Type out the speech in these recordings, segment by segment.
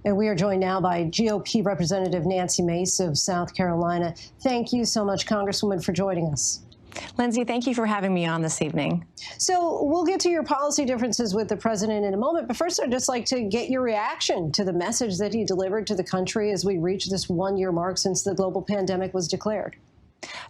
And we are joined now by GOP Representative Nancy Mace of South Carolina. Thank you so much, Congresswoman, for joining us. Lindsay, thank you for having me on this evening. So we'll get to your policy differences with the president in a moment. But first, I'd just like to get your reaction to the message that he delivered to the country as we reach this one-year mark since the global pandemic was declared.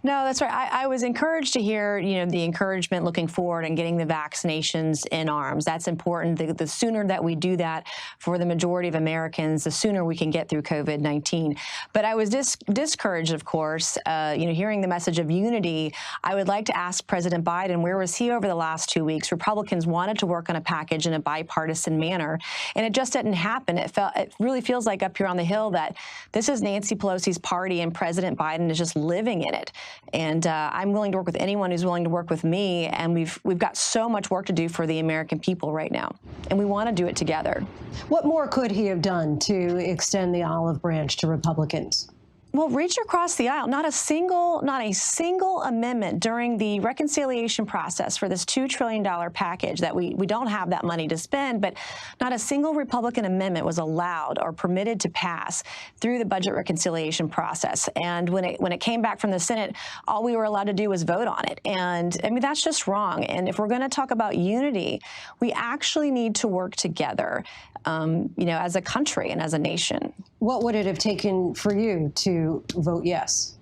No, that's right. I was encouraged to hear, the encouragement looking forward and getting the vaccinations in arms. That's important. The sooner that we do that for the majority of Americans, the sooner we can get through COVID-19. But I was discouraged, of course, hearing the message of unity. I would like to ask President Biden, where was he over the last 2 weeks? Republicans wanted to work on a package in a bipartisan manner, and it just didn't happen. It really feels like up here on the Hill that this is Nancy Pelosi's party and President Biden is just living in it. And I'm willing to work with anyone who's willing to work with me. And we've got so much work to do for the American people right now. And we want to do it together. What more could he have done to extend the olive branch to Republicans? Well, reach across the aisle. Not a single amendment during the reconciliation process for this $2 trillion package that we don't have that money to spend, but not a single Republican amendment was allowed or permitted to pass through the budget reconciliation process. And when it came back from the Senate, all we were allowed to do was vote on it. And I mean, that's just wrong. And if we're going to talk about unity, we actually need to work together, as a country and as a nation. What would it have taken for you to vote yes?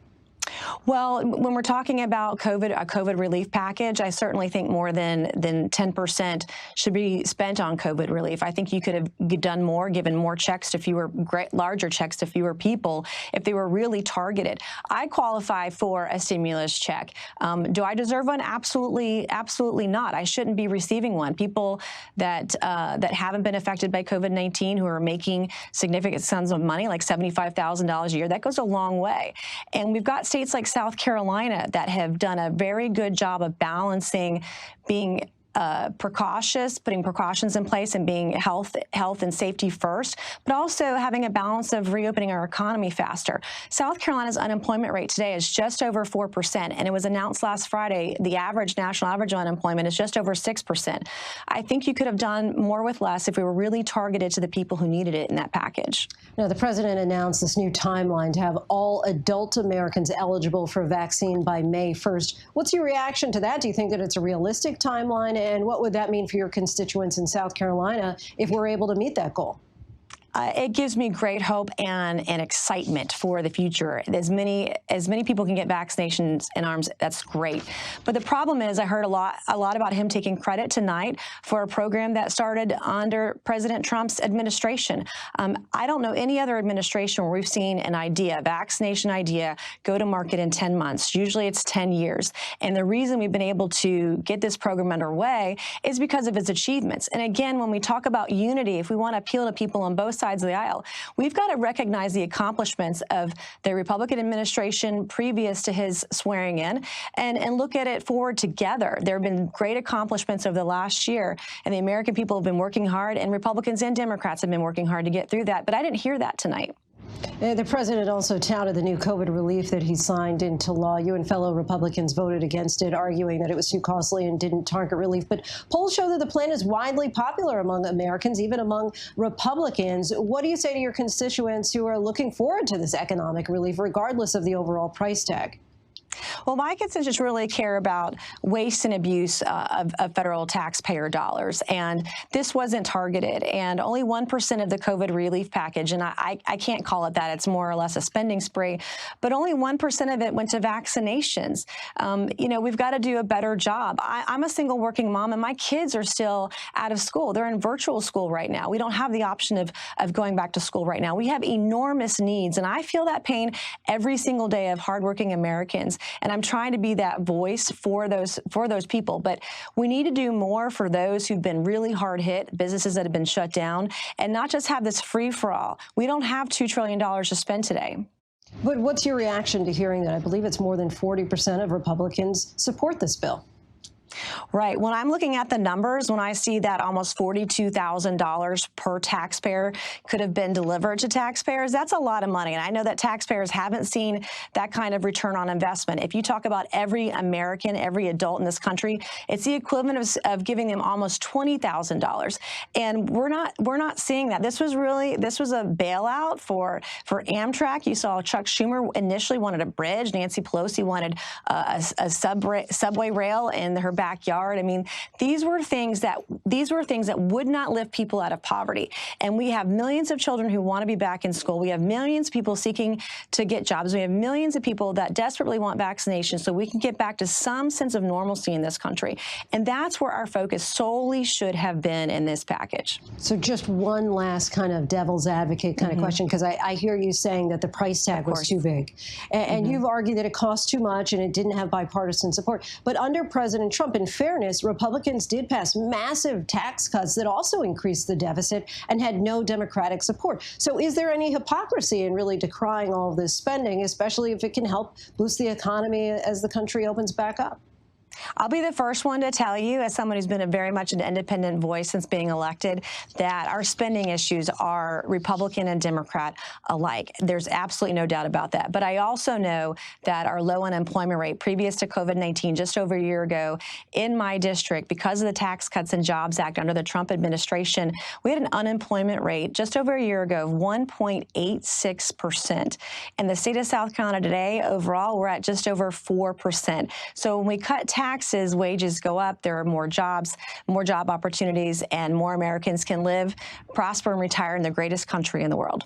Well, when we're talking about a COVID relief package, I certainly think more than 10% should be spent on COVID relief. I think you could have done more, given more checks to larger checks to fewer people if they were really targeted. I qualify for a stimulus check. Do I deserve one? Absolutely not. I shouldn't be receiving one. People that haven't been affected by COVID-19, who are making significant sums of money, like $75,000 a year, that goes a long way. And we've got states like South Carolina that have done a very good job of balancing being precautious, putting precautions in place and being health and safety first, but also having a balance of reopening our economy faster. South Carolina's unemployment rate today is just over 4%, and it was announced last Friday the national average unemployment is just over 6%. I think you could have done more with less if we were really targeted to the people who needed it in that package. Now, the president announced this new timeline to have all adult Americans eligible for a vaccine by May 1st. What's your reaction to that? Do you think that it's a realistic timeline? And what would that mean for your constituents in South Carolina if we're able to meet that goal? It gives me great hope and excitement for the future. As many people can get vaccinations in arms, that's great. But the problem is, I heard a lot about him taking credit tonight for a program that started under President Trump's administration. I don't know any other administration where we've seen a vaccination idea, go to market in 10 months. Usually it's 10 years. And the reason we've been able to get this program underway is because of its achievements. And again, when we talk about unity, if we want to appeal to people on both sides of the aisle, we've got to recognize the accomplishments of the Republican administration previous to his swearing in and look at it forward together. There have been great accomplishments over the last year, and the American people have been working hard, and Republicans and Democrats have been working hard to get through that. But I didn't hear that tonight. The president also touted the new COVID relief that he signed into law. You and fellow Republicans voted against it, arguing that it was too costly and didn't target relief. But polls show that the plan is widely popular among Americans, even among Republicans. What do you say to your constituents who are looking forward to this economic relief, regardless of the overall price tag? Well, my constituents really care about waste and abuse of federal taxpayer dollars, and this wasn't targeted. And only 1% of the COVID relief package, and I can't call it that, it's more or less a spending spree, but only 1% of it went to vaccinations. We've got to do a better job. I'm a single working mom, and my kids are still out of school. They're in virtual school right now. We don't have the option of going back to school right now. We have enormous needs, and I feel that pain every single day of hardworking Americans. And I'm trying to be that voice for those people. But we need to do more for those who've been really hard hit, businesses that have been shut down, and not just have this free-for-all. We don't have $2 trillion to spend today. But what's your reaction to hearing that? I believe it's more than 40% of Republicans support this bill. Right. When I'm looking at the numbers, when I see that almost $42,000 per taxpayer could have been delivered to taxpayers, that's a lot of money. And I know that taxpayers haven't seen that kind of return on investment. If you talk about every American, every adult in this country, it's the equivalent of giving them almost $20,000. And we're not seeing that. This was a bailout for Amtrak. You saw Chuck Schumer initially wanted a bridge. Nancy Pelosi wanted a subway rail in her backyard. I mean, these were things that would not lift people out of poverty. And we have millions of children who want to be back in school. We have millions of people seeking to get jobs. We have millions of people that desperately want vaccinations so we can get back to some sense of normalcy in this country. And that's where our focus solely should have been in this package. So just one last kind of devil's advocate kind of question, because I hear you saying that the price tag was too big. And you've argued that it cost too much and it didn't have bipartisan support. But under President Trump, in fairness, Republicans did pass massive tax cuts that also increased the deficit and had no Democratic support. So is there any hypocrisy in really decrying all of this spending, especially if it can help boost the economy as the country opens back up? I'll be the first one to tell you, as someone who's been very much an independent voice since being elected, that our spending issues are Republican and Democrat alike. There's absolutely no doubt about that. But I also know that our low unemployment rate previous to COVID-19, just over a year ago, in my district, because of the Tax Cuts and Jobs Act under the Trump administration, we had an unemployment rate just over a year ago of 1.86%. In the state of South Carolina today, overall, we're at just over 4%. So when we cut taxes, wages go up, there are more jobs, more job opportunities, and more Americans can live, prosper, and retire in the greatest country in the world.